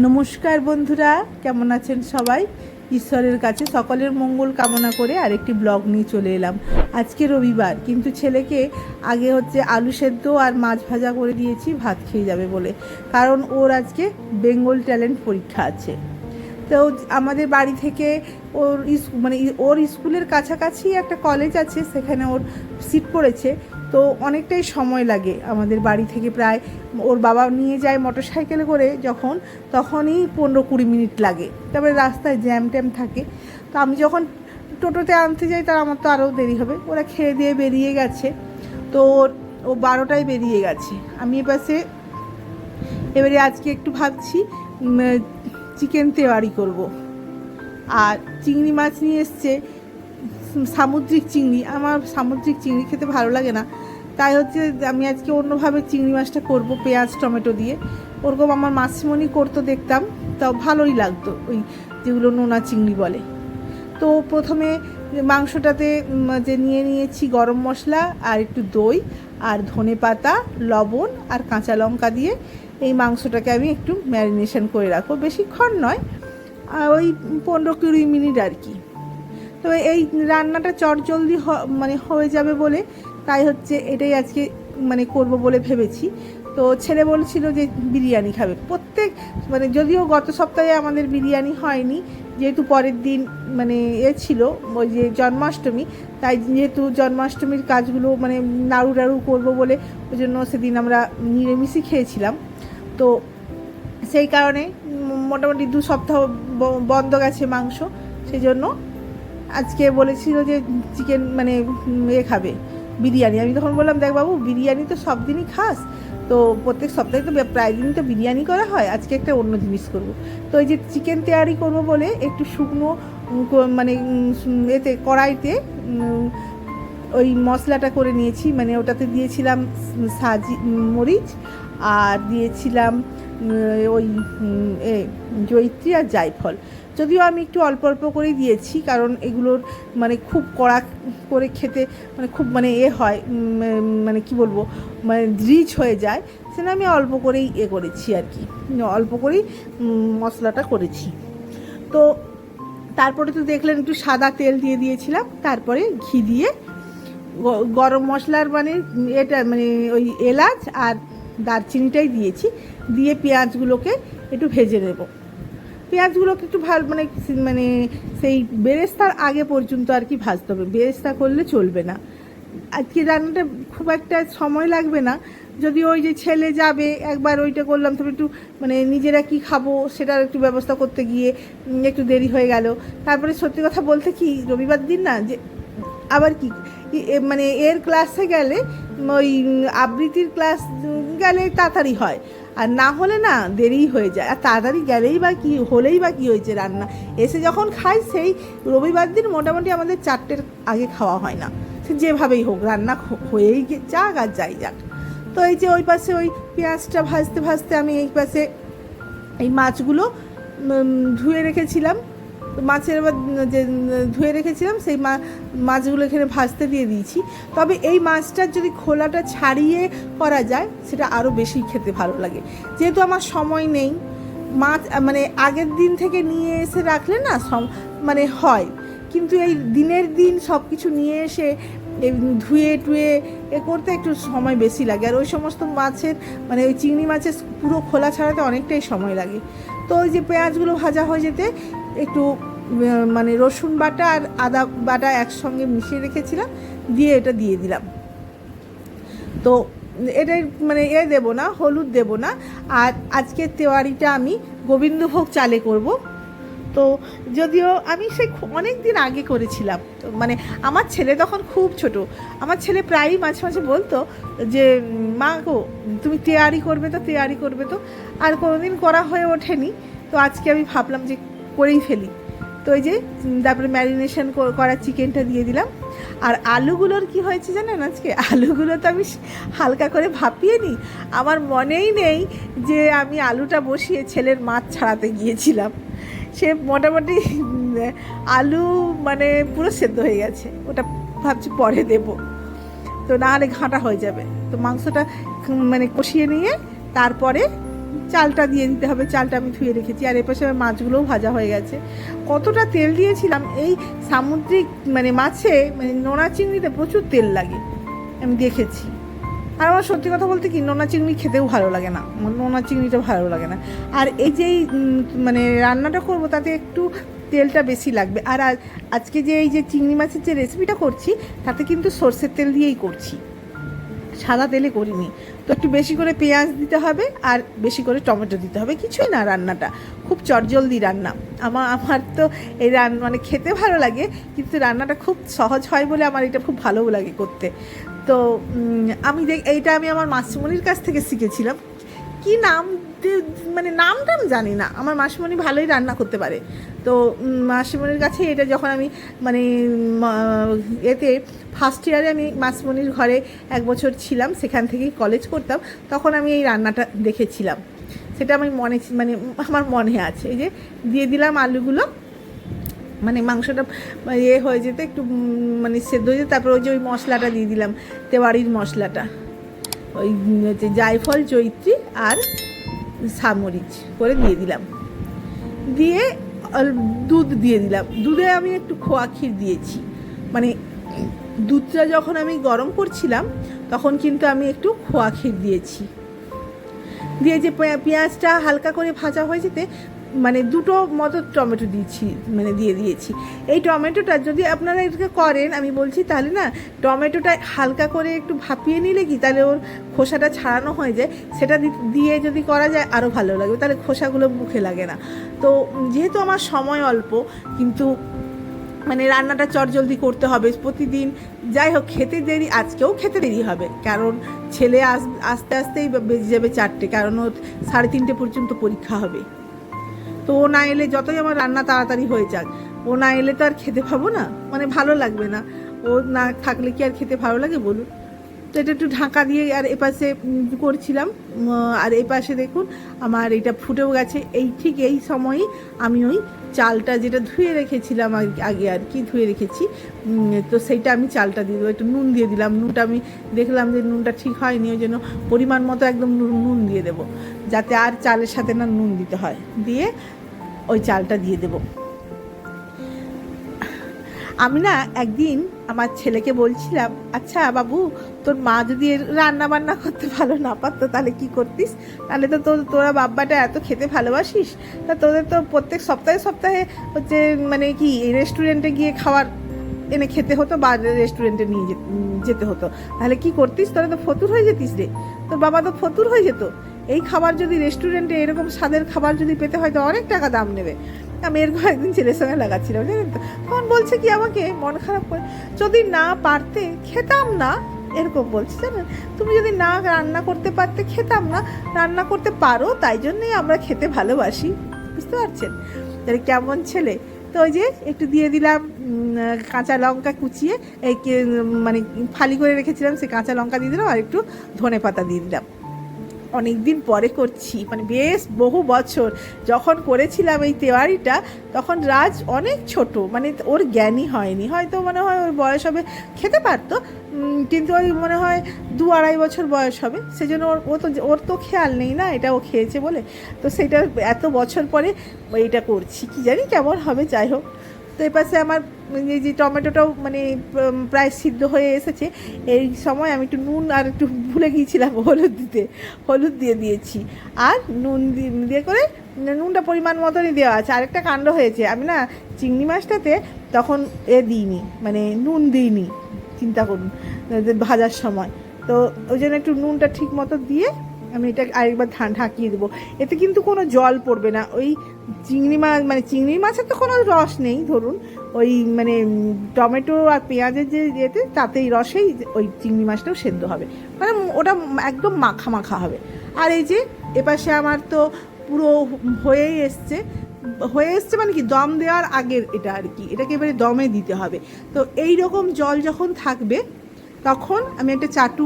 নমস্কার বন্ধুরা, কেমন আছেন সবাই? ঈশ্বরের কাছে সকলের মঙ্গল কামনা করে আরেকটি ব্লগ নিয়ে চলে এলাম। আজকে রবিবার, কিন্তু ছেলেকে আগে আলু সেদ্ধ আর মাছ ভাজা করে দিয়েছি ভাত খেয়ে যাবে বলে, কারণ ওর আজকে বেঙ্গল ট্যালেন্ট পরীক্ষা আছে। তো আমাদের বাড়ি থেকে ওর স্কুলের কাছাকাছি একটা কলেজ আছে, সেখানে ওর সিট পড়েছে। তো অনেকটাই সময় লাগে আমাদের বাড়ি থেকে, প্রায় ওর বাবা নিয়ে যায় মোটরসাইকেলে করে তখনই 15-20 মিনিট লাগে। তারপরে রাস্তায় জ্যাম ট্যাম থাকে। তো আমি যখন টোটোতে আনতে যাই আমার তো আরও দেরি হবে। ওরা খেয়ে দিয়ে বেরিয়ে গেছে, তো ও 12টায় বেরিয়ে গেছে। আমি এবারে আজকে একটু ভাবছি চিকেন তেওয়ারি করব। আর চিংড়ি মাছ নিয়ে এসছে, সামুদ্রিক চিংড়ি। আমার সামুদ্রিক চিংড়ি খেতে ভালো লাগে না, তাই আমি আজকে অন্যভাবে চিংড়ি মাছটা করব, পেঁয়াজ টমেটো দিয়ে। ওরকম আমার মাসিমণি করতো, দেখতাম, তাও ভালোই লাগতো, ওই যেগুলো নোনা চিংড়ি বলে। তো প্রথমে মাংসটাতে নিয়ে নিয়েছি গরম মশলা আর একটু দই আর ধনে পাতা, লবণ আর কাঁচা লঙ্কা দিয়ে এই মাংসটাকে আমি একটু ম্যারিনেশন করে রাখবো। বেশিক্ষণ নয়, ওই 15-20 মিনিট আর কি। তো এই রান্নাটা চটজলদি হয়ে যাবে বলে তাই এটাই আজকে করব বলে ভেবেছি। তো ছেলে বলছিল যে বিরিয়ানি খাবে যদিও গত সপ্তাহে আমাদের বিরিয়ানি হয়নি, যেহেতু পরের দিন ছিল ওই যে জন্মাষ্টমী, তাই যেহেতু জন্মাষ্টমীর কাজগুলো নাড়ু টাড়ু করবো বলে ওই জন্য সেদিন আমরা নিরামিষই খেয়েছিলাম। তো সেই কারণে মোটামুটি 2 সপ্তাহ বন্ধ গেছে মাংস। সেই জন্য আজকে বলেছিল যে চিকেন খাবে বিরিয়ানি। আমি তখন বললাম, দেখ বাবু, বিরিয়ানি তো সব দিনই খাস, তো প্রত্যেক সপ্তাহে তো প্রায় দিনই তো বিরিয়ানি করা হয়, আজকে একটা অন্য জিনিস করব। তো এই যে চিকেন তেয়ারি করব বলে একটু শুকনো এতে কড়াইতে ওই মশলাটা করে নিয়েছি। ওটাতে দিয়েছিলাম মরিচ আর দিয়েছিলাম ওই জয়িত্রী আর জায়ফল। যদিও আমি একটু অল্প অল্প করেই দিয়েছি, কারণ এগুলোর খুব কড়া করে খেতে খুব হয়, কি বলবো, রিচ হয়ে যায়। সেটা আমি অল্প করেই করেছি আর কি, অল্প করেই মশলাটা করেছি। তো তারপরে তো দেখলেন একটু সাদা তেল দিয়ে দিয়েছিলাম, তারপরে ঘি দিয়ে গরম মশলার এটা ওই এলাচ আর দারচিনিটাই দিয়েছি, দিয়ে পেঁয়াজগুলোকে একটু ভেজে নেব। পেঁয়াজগুলোকে একটু ভালো সেই বেরেস্তার আগে পর্যন্ত আর কি ভাজতে হবে, বেরেস্তা করলে চলবে না। আজকে রান্নাটা খুব একটা সময় লাগবে না, যদি ওই যে ছেলে যাবে একবার ওইটা করলাম, তবে একটু নিজেরা কি খাবো সেটার একটু ব্যবস্থা করতে গিয়ে একটু দেরি হয়ে গেল। তারপরে সত্যি কথা বলতে কি, রবিবার দিন না, যে আবার কি এর ক্লাসে গেলে, ওই আবৃত্তির ক্লাস গেলে তাড়াতাড়ি হয়, আর না হলে না দেরি হয়ে যায়। আর তাড়াতাড়ি গেলেই বা কি হলেই বা কী হয়েছে, রান্না এসে যখন খাই, সেই রবিবার দিন মোটামুটি আমাদের 4টের আগে খাওয়া হয় না, সে যেভাবেই হোক রান্না হয়েই যাক আর যাই যাক। তো এই যে ওই পাশে ওই পেঁয়াজটা ভাজতে ভাজতে আমি এই পাশে এই মাছগুলো ধুয়ে রেখেছিলাম, যে ধুয়ে রেখেছিলাম সেই মাছগুলো এখানে ভাজতে দিয়ে দিয়েছি। তবে এই মাছটার যদি খোলাটা ছাড়িয়ে করা যায়, সেটা আরও বেশি খেতে ভালো লাগে। যেহেতু আমার সময় নেই, মাছ আগের দিন থেকে নিয়ে এসে রাখলে না হয়, কিন্তু এই দিনের দিন সব কিছু নিয়ে এসে ধুয়ে টুয়ে করতে একটু সময় বেশি লাগে। আর ওই সমস্ত মাছের ওই চিংড়ি মাছের পুরো খোলা ছাড়াতে অনেকটাই সময় লাগে। তো ওই যে পেঁয়াজগুলো ভাজা হয়ে যেতে একটু রসুন বাটা আর আদা বাটা একসঙ্গে মিশিয়ে রেখেছিলাম, দিয়ে এটা দিয়ে দিলাম। তো এটাই দেবো না, হলুদ দেবো না। আর আজকের তেওয়ারিটা আমি গোবিন্দভোগ চালে করব। তো যদিও আমি অনেক দিন আগে করেছিলাম, তো আমার ছেলে তখন খুব ছোট। আমার ছেলে প্রায়ই মাঝে মাঝে বলতো যে, মা গো, তুমি তেয়ারি করবে তো, আর কোনোদিন করা হয়ে ওঠেনি। তো আজকে আমি ভাবলাম যে করেই ফেলি। তো এই যে তারপরে ম্যারিনেশন করা চিকেনটা দিয়ে দিলাম। আর আলুগুলোর কি হয়েছে জানেন, আজকে আলুগুলো তো আমি হালকা করে ভাপিয়ে নিই, আমার মনেই নেই যে আমি আলুটা বসিয়ে ছেলের মাছ ছাড়াতে গিয়েছিলাম। সে মোটামুটি আলু পুরো সেদ্ধ হয়ে গেছে, ওটা ভাবছি পরে দেব, তো না হলে ঘাঁটা হয়ে যাবে। তো মাংসটা কষিয়ে নিয়ে তারপরে চালটা দিয়ে দিতে হবে, চালটা আমি ধুয়ে রেখেছি। আর এপাশে আমার মাছগুলোও ভাজা হয়ে গেছে। কতটা তেল দিয়েছিলাম, এই সামুদ্রিক মানে মাছে মানে নোনা চিংড়িতে প্রচুর তেল লাগে, আমি দেখেছি। আর আমার সত্যি কথা বলতে কি, নোনা চিংড়ি খেতেও ভালো লাগে না, নোনা চিংড়িটা ভালো লাগে না। আর এই যে মানে রান্নাটা করব তাতে একটু তেলটা বেশি লাগবে। আর আজকে যে এই যে চিংড়ি মাছের যে রেসিপিটা করছি তাতে কিন্তু সর্ষের তেল দিয়েই করছি, সাদা তেলে করিনি। তো একটু বেশি করে পেঁয়াজ দিতে হবে আর বেশি করে টমেটো দিতে হবে, কিছুই না, রান্নাটা খুব চটজলদি রান্না। আমার তো এই মানে খেতে ভালো লাগে, কিন্তু রান্নাটা খুব সহজ হয় বলে আমার এটা খুব ভালোও লাগে করতে। তো এইটা আমি আমার মাসিমণির কাছ থেকে শিখেছিলাম। কি নাম মানে নামটা আমি জানি না, আমার মাসিমণি ভালোই রান্না করতে পারে। তো মাসিমণির কাছে এটা যখন আমি মানে এতে ফার্স্ট ইয়ারে আমি মাসিমণির ঘরে 1 বছর ছিলাম, সেখান থেকেই কলেজ করতাম, তখন আমি এই রান্নাটা দেখেছিলাম। সেটা আমি মানে আমার মনে আছে। এই যে দিয়ে দিলাম আলুগুলো, মানে মাংসটা হয়ে যেতে একটু মানে সেদ্ধ হয়ে যেতে, তারপর ওই যে ওই মশলাটা দিয়ে দিলাম, তেওয়ারির মশলাটা, ওই জায়ফল, জয়িত্রী আর সামরিচ করে দিয়ে দিলাম। দিয়ে দুধ দিয়ে দিলাম। দুধে আমি একটু খোয়া ক্ষীর দিয়েছি, মানে দুধটা যখন আমি গরম করছিলাম তখন কিন্তু আমি একটু খোয়া ক্ষীর দিয়েছি। দিয়ে যে পেঁয়াজটা হালকা করে ভাজা হয়ে যেতে মানে 2টো মতো টমেটো দিয়ে দিয়েছি। এই টমেটোটা যদি আপনারা এটাকে করেন, আমি বলছি, তাহলে না টমেটোটা হালকা করে একটু ভাপিয়ে নিলে কি, তাহলে ওর খোসাটা ছাড়ানো হয়ে যায়, সেটা দিয়ে যদি করা যায় আরও ভালো লাগবে, তাহলে খোসাগুলো মুখে লাগে না। তো যেহেতু আমার সময় অল্প, কিন্তু মানে রান্নাটা চটজলদি করতে হবে প্রতিদিন, যাই হোক খেতে দেরি, আজকেও খেতে দেরি হবে, কারণ ছেলে আস্তে আস্তেই বেজে যাবে 4টে, কারণ ওর 3:30 পর্যন্ত পরীক্ষা হবে। তো ও না এলে, যতই আমার রান্না তাড়াতাড়ি হয়ে যাক, ও না এলে তো আর খেতে পাবো না, মানে ভালো লাগবে না। ও না থাকলে কি আর খেতে ভালো লাগে বলুন? তো এটা একটু ঢাকা দিয়ে আর এপাশে করছিলাম। আর এই পাশে দেখুন আমার এটা ফুটেও গেছে। ঠিক এই সময়ই আমি ওই চালটা যেটা ধুয়ে রেখেছিলাম আগে আর কি ধুয়ে রেখেছি, তো সেইটা আমি চালটা দিয়ে দেবো। একটু নুন দিয়ে দিলাম, নুনটা আমি দেখলাম যে নুনটা ঠিক হয়নি, ওই জন্য পরিমাণ মতো একদম নুন দিয়ে দেবো, যাতে আর চালের সাথে না নুন দিতে হয়। দিয়ে ওই চালটা দিয়ে দেবো। আমি না একদিন আমার ছেলেকে বলছিলাম, আচ্ছা বাবু, তোর মা যদি রান্না বান্না করতে ভালো না পারতো তাহলে কি করতিস? তাহলে তো তোরা বাব্বাটা এত খেতে ভালোবাসিস, তা তোদের তো প্রত্যেক সপ্তাহে হচ্ছে মানে কি রেস্টুরেন্টে গিয়ে খাবার এনে খেতে হতো বা রেস্টুরেন্টে নিয়ে যেতে হতো, তাহলে কি করতিস? তোরা তো ফতুর হয়ে যেতিস রে, তোর বাবা তো ফতুর হয়ে যেত। এই খাবার যদি রেস্টুরেন্টে এরকম স্বাদের খাবার যদি পেতে হয় তো অনেক টাকা দাম নেবে। আমি এরকম একদিন ছেলের সঙ্গে লাগাচ্ছিলাম, জানেন তো, তখন বলছে কি আমাকে মন খারাপ করে, যদি না পারতে খেতাম না, এরকম বলছে, জানেন, তুমি যদি না রান্না করতে পারতে খেতাম না, রান্না করতে পারো, তাই জন্যই আমরা খেতে ভালোবাসি। বুঝতে পারছেন তাহলে কেমন ছেলে? তো ওই যে একটু দিয়ে দিলাম কাঁচা লঙ্কা কুচিয়ে, মানে ফালি করে রেখেছিলাম, সেই কাঁচা লঙ্কা দিয়ে দিলাম, আর একটু ধনে পাতা দিয়ে দিলাম। অনেক দিন পরে করছি, মানে বেশ বহু বছর যখন করেছিলাম এই তেওয়ারিটা, তখন রাজ অনেক ছোট, মানে ওর জ্ঞানই হয়নি, হয়তো মনে হয় ওর বয়স হবে, খেতে পারতো, কিন্তু ওই মনে হয় 2-2.5 বছর বয়স হবে, সেজন্য ওর তো খেয়াল নেই না এটা ও খেয়েছে বলে। তো সেইটা এত বছর পরে এইটা করছি, কি জানি কেমন হবে, যাই হোক। তো এপাশে আমার এই যে টমেটোটাও মানে প্রায় সিদ্ধ হয়ে এসেছে। এই সময় আমি একটু নুন আর একটু ভুলে গিয়েছিলাম হলুদ দিয়ে দিয়েছি, আর নুন দিয়ে করে নুনটা পরিমাণ মতনই দেওয়া আছে। আরেকটা কাণ্ড হয়েছে, আমি না চিংড়ি মাছটাতে তখন দিইনি, মানে নুন দিইনি, চিন্তা করুন, ভাজার সময়। তো ওই জন্য একটু নুনটা ঠিক মতো দিয়ে আমি এটা আরেকবার ঢাকিয়ে দেবো। এতে কিন্তু কোনো জল পড়বে না, ওই চিংড়ি মাছের তো কোনো রস নেই, ধরুন ওই মানে টমেটো আর পেঁয়াজের যে ইয়েতে, তাতেই রসেই ওই চিংড়ি মাছটাও সেদ্ধ হবে, মানে ওটা একদম মাখা হবে। আর এই যে এপাশে আমার তো পুরো হয়ে এসছে মানে কি দম দেওয়ার আগের এটা আর কি, এটাকে এবারে দমে দিতে হবে। তো এই রকম জল যখন থাকবে তখন আমি একটা চাটু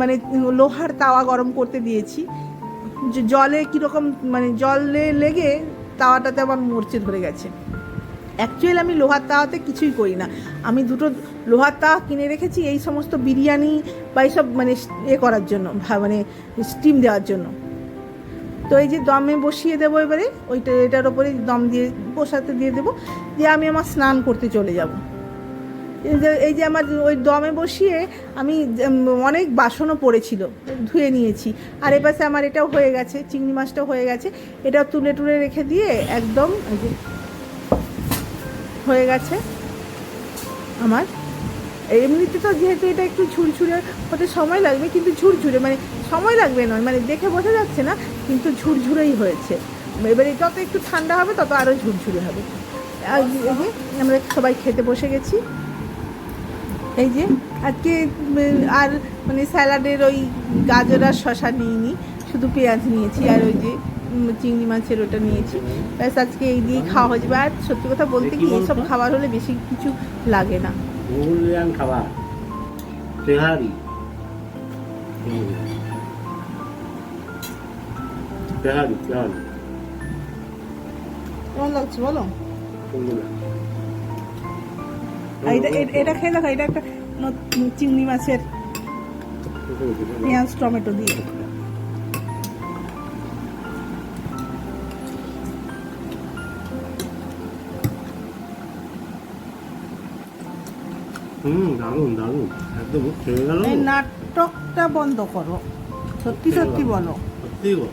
মানে লোহার তাওয়া গরম করতে দিয়েছি। জলে কীরকম মানে জলে লেগে তাওয়াটাতে আমার মরচে ধরে গেছে। অ্যাকচুয়ালি আমি লোহার তাওয়াতে কিছুই করি না, আমি 2টো লোহার তাওয়া কিনে রেখেছি এই সমস্ত বিরিয়ানি বা এইসব মানে করার জন্য, মানে স্টিম দেওয়ার জন্য। তো এই যে দমে বসিয়ে দেবো এবারে, এটার ওপরে দম দিয়ে বসাতে দিয়ে দেবো, দিয়ে আমি আমার স্নান করতে চলে যাব। এই যে আমার ওই দমে বসিয়ে আমি অনেক বাসনও পড়েছিল, ধুয়ে নিয়েছি। আর এপাশে আমার এটাও হয়ে গেছে, চিংড়ি মাছটাও হয়ে গেছে, এটাও তুলে টুলে রেখে দিয়ে একদম এই যে হয়ে গেছে আমার। এমনিতে তো যেহেতু এটা একটু ঝুরঝুরে হতে সময় লাগবে, কিন্তু ঝুরঝুরে মানে সময় লাগবে নয়, মানে দেখে বোঝা যাচ্ছে না, কিন্তু ঝুরঝুরেই হয়েছে। এবারে যত একটু ঠান্ডা হবে তত আরও ঝুরঝুরে হবে। আর এই যে আমরা সবাই খেতে বসে গেছি। এই যে আজকে আর মানে স্যালাডের ওই গাজর আর শশা নিইনি, শুধু পেঁয়াজ নিয়েছি, আর ওই যে চিংড়ি মাছের ওটা নিয়েছি, ব্যাস আজকে এই দিয়েই খাওয়া হয়ে যাবে। আর সত্যি কথা বলতে কি, এইসব খাবার হলে বেশি কিছু লাগে না। খাবার তেহারি তেহারি তেহারি কেমন লাগছে বলো? এটা খেয়ে দেখো, এটা একটা চিংড়ি মাছের পেঁয়াজ টমেটো দিয়ে। দারুন দারুন, একদম মুখ ছেড়ে গেল। এই নাটকটা বন্ধ করো, সত্যি সত্যি বলো। সত্যি গো,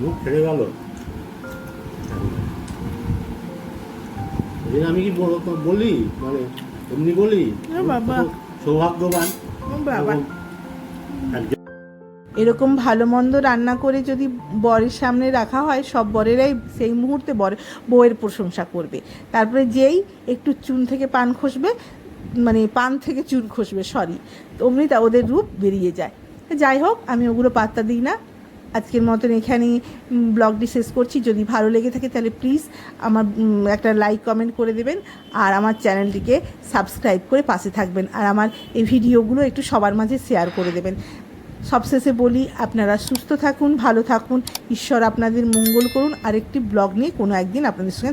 মুখ ছেড়ে গেল। আমি কি বলি, মানে এমনি বলি বাবা সৌভাগ্যবান। বাবা এরকম ভালো মন্দ রান্না করে যদি বরের সামনে রাখা হয়, সব বরেরাই সেই মুহূর্তে বউয়ের প্রশংসা করবে। তারপরে যেই একটু চুন থেকে পান খসবে, মানে পান থেকে চুন খসবে, সরি, অমনি তা ওদের রূপ বেরিয়ে যায়। যাই হোক, আমি ওগুলো পাত্তা দিই না। আজকের মতন এখানেই ব্লগটি শেষ করছি। যদি ভালো লেগে থাকে তাহলে প্লিজ আমার একটা লাইক কমেন্ট করে দেবেন, আর আমার চ্যানেলটিকে সাবস্ক্রাইব করে পাশে থাকবেন, আর আমার এই ভিডিওগুলো একটু সবার মাঝে শেয়ার করে দেবেন। সবশেষে বলি, আপনারা সুস্থ থাকুন, ভালো থাকুন, ঈশ্বর আপনাদের মঙ্গল করুন। আরেকটি ব্লগ নিয়ে কোনো একদিন আপনাদের সঙ্গে